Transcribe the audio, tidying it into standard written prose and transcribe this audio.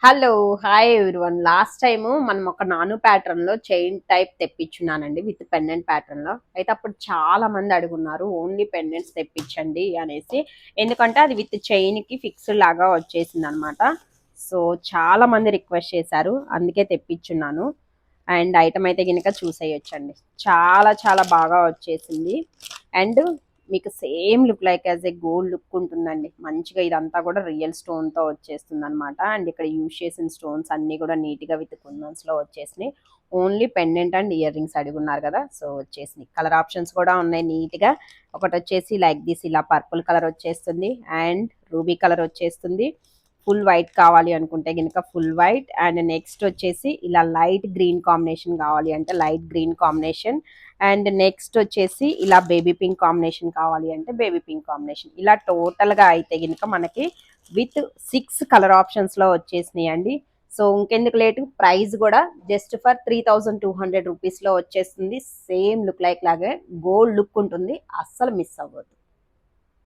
Hello hi everyone. Last time మనం ఒక నాను ప్యాటర్న్ లో చైన్ టైప్ తెప్పించున్నానండి విత్ పెండెంట్ ప్యాటర్న్ లో. అయితే అప్పుడు చాలా మంది అడుగున్నారు ఓన్లీ పెండెంట్స్ తెప్పించండి అనేసి. ఎందుకంటే అది విత్ చైన్ కి ఫిక్స్డ్ లాగా వచ్చేసింది అనమాట. సో చాలా మంది రిక్వెస్ట్ చేశారు, అందుకే తెప్పించున్నాను. అండ్ ఐటమ్ అయితే కనుక చూసేయొచ్చండి, చాలా చాలా బాగా వచ్చేసింది. అండ్ మీకు same look like as a gold look ఉంటుందండి. మంచిగా ఇదంతా కూడా రియల్ స్టోన్ తో వచ్చేస్తుంది అనమాట. అండ్ ఇక్కడ యూజ్ చేసిన స్టోన్స్ అన్ని కూడా నీట్ గా విత్ కుందన్స్ లో వచ్చేసినాయి. Only pendant and earrings అడుగున్నారు కదా, సో వచ్చేసినాయి. కలర్ ఆప్షన్స్ కూడా ఉన్నాయి నీట్ గా. ఒకటి వచ్చేసి లైక్ దిస్ ఇలా పర్పుల్ కలర్ వచ్చేస్తుంది, అండ్ రూబీ కలర్ వచ్చేస్తుంది. ఫుల్ వైట్ కావాలి అనుకుంటే కనుక ఫుల్ వైట్, అండ్ నెక్స్ట్ వచ్చేసి ఇలా లైట్ గ్రీన్ కాంబినేషన్ కావాలి అంటే light green combination, and next వచ్చేసి ఇలా బేబీ పింక్ కాంబినేషన్ కావాలి అంటే బేబీ పింక్ కాంబినేషన్. ఇలా టోటల్గా అయితే కనుక మనకి విత్ 6 కలర్ ఆప్షన్స్లో వచ్చేసినాయి అండి. సో ఇంకెందుకు లేటు, ప్రైస్ కూడా జస్ట్ ఫర్ 3200 రూపీస్లో వచ్చేస్తుంది. సేమ్ లుక్ లైక్ లాగే గోల్డ్ లుక్ ఉంటుంది, అస్సలు మిస్ అవ్వద్దు.